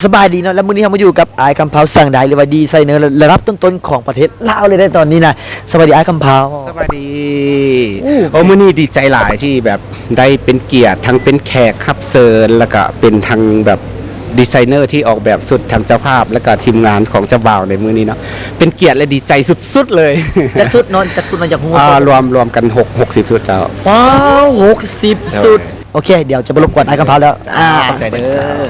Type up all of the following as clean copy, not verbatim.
สบายดีเนาะแล้วมื้อนี้เรามาอยู่กับไอ้คำเผาสั่งได้หรือว่าดีไซเนอร์ระดับต้นๆของประเทศลาวเลยได้ตอนนี้นะสวัสดีไอ้คำเผา สวัสดีโอ้มื้อนี้ดีใจหลายที่แบบได้เป็นเกียรติทั้งเป็นแขกรับเชิญแล้วก็เป็นทั้งแบบดีไซเนอร์ที่ออกแบบสุดทำเจ้าภาพแล้วก็ทีมงานของเจ้าบ่าวในมื้อนี้เนาะเป็นเกียรติและดีใจสุดๆเลย จักสุดนอนจักสุดนอนจากหัว รวมกัน60สุดเจ้า ว้าว60สุดโอเคเดี๋ยวจะไปรบกวนไอ้คำเผาแล้วขอบใจเด้อ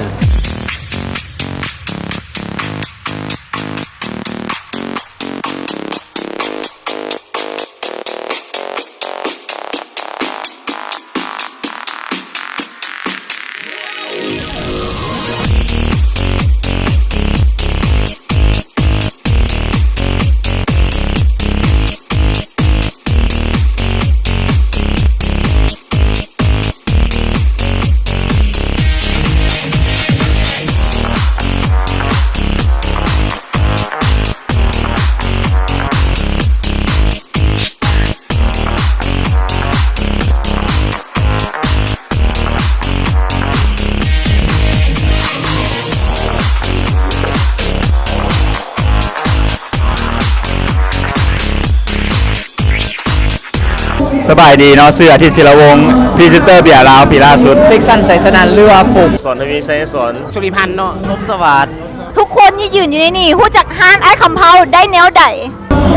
สบายดีเนาะเสื้อที่ศิลวงศ์พรีเซนเตอร์เบียร์ลาวปีล่าสุด เพ็กซันใส่สนันเรือฝูก สอนทวีไซสอนสุริพันธ์เนาะ นบสวัสดิ์ ทุกคนที่ยืนอยู่ในนี่หู้จักห้านไอ้คำเผาได้แนวใด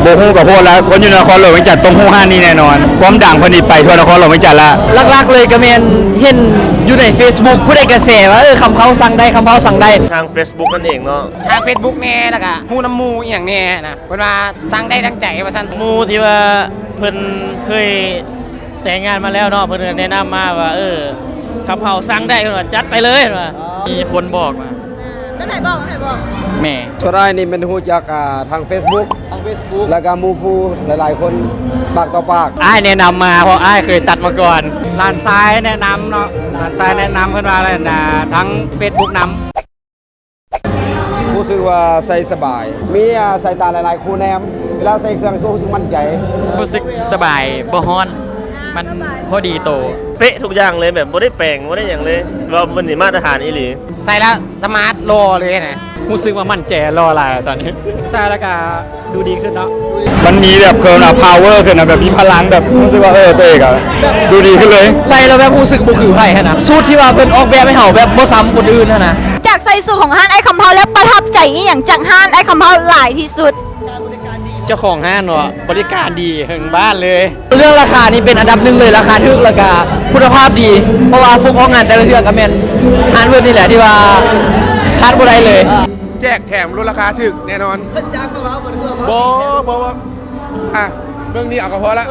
โบฮู้กับโพดแล้วคนอยู่นครหลวงวิจัดตรงฮู้ห้านี่แน่นอนความดังพอดีไปทั่วนครหลวงวิจัดละ ลักๆเลยก็แมนเห็นอยู่ใน Facebook ผู้ใดกระแสว่าคำเผาสั่งได้คำเผาสั่งได้ ทาง Facebook นั่นเองเนาะ ทาง Facebook แน่แล้วก็ฮู้น้ำมูอหย่างแน่นะเพิ่นว่าสร้างได้ดังใจว่าซั่น หมูที่ว่าเพิ่นเคยแต่งงานมาแล้วเนาะเพิ่นก็แนะนำมาว่าขับเผาสั่งได้เพิ่นว่าจัดไปเลยเพิ่นว่ามีคนบอกมา แล้วไหนบอกไหนบอก แม่ ส่วนไอ้นี่เป็นหูจากทาง Facebook แล้วก็หมูผู้หลายๆ คนปากต่อปาก อ้ายแนะนำมาเพราะอ้ายเคยตัดมาก่อนร้านซ้ายแนะนำเนาะร้านซ้ายแนะนำเพิ่นว่าอะไรนะทั้ง Facebook นำ รู้สึกว่าใส่สบาย มีสายตาหลายๆ คู่แนม เวลาใส่เครื่องก็รู้สึกมั่นใจ รู้สึกสบายบ่ฮ้อนมันพอดีโต เป๊ะทุกอย่างเลยแบบบ่ได้แปลงบ่ได้อย่างเลยว่ามันนี่มาตรฐานอีหลี ใส่แล้วสมาร์ทโลเลยนะ รู้สึกว่ามั่นใจรออะไรตอนนี้ใส่แล้วก็ดูดีขึ้นเนาะ มันมีแบบเคิร์นพาวเวอร์ขึ้นนะแบบมีพลังแบบรู้สึกว่าตัวเองอะดูดีขึ้นเลย ไล่แล้วแบบรู้สึกบุคือไผ่ฮะนะสูตรที่ว่าเพิ่นออกแบบให้เฮาแบบบ่ซ้ำคนอื่นฮะนะ จากใส่สูตรของห้านไอ้คำเผาแล้วประทับใจอีหยังจากห้านไอ้คำเผาหลายที่สุด เจ้าของห้างเนาะบริการดีถึงบ้านเลย เรื่องราคานี่เป็นอันดับหนึ่งเลยราคาถูกแล้วก็คุณภาพดี เพราะว่าฟุกออกงานแต่ละเทื่อก็แม่นหานเพิ่นนี่แหละที่ว่าคาดบ่ได้เลย แจกแถมลดราคาถึกแน่นอนจ้างมาเว้าเหมือนเดิมบ่เรื่องนี้เอาก็พอละ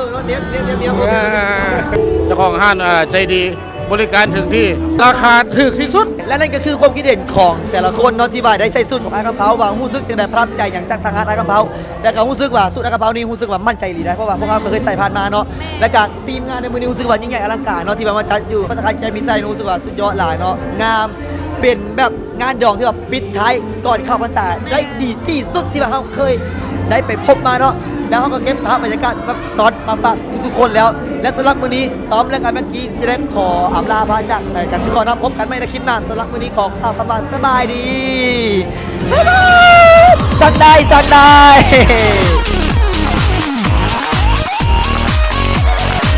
เจ้าของห้างใจดีบริการถึงที่ราคาถึกที่สุด และนั่นก็คือความคิดเห็นของแต่ละคนเนาะที่ว่าได้ใส่สูตรของไอ้คำเผาว่ารู้สึกจังได๋ประทับใจอย่างจากทางไอ้คำเผาแต่ก็รู้สึกว่าสูตรไอ้คำเผานี่รู้สึกว่ามั่นใจดีนะเพราะว่าพวกเราเคยใส่ผ่านมาเนาะและจากทีมงานในมื้อนี้รู้สึกว่ายิ่งใหญ่อลังการเนาะที่ว่ามาจัดอยู่พัฒนาใจมีไซน์รู้สึกว่าสุดยอดหลายเนาะงามเป็นแบบงานดองที่แบบปิดท้ายก่อนเข้าพรรษาได้ดีที่สุดที่ว่าเราเคยได้ไปพบมาเนาะแล้วเขาก็เก็บภาพบรรยากาศแบบตอนมาฝากทุกๆคนแล้วและสำหรับมื้อนี้ต้อมและกันเมื่อกี้สิได้ขออำลาพระจากไปกันสิก่อนนะพบกันใหม่ในคลิปหน้าสำหรับมื้อนี้ขอข่าวคำว่าสบายดีบ๊ายบายสักได้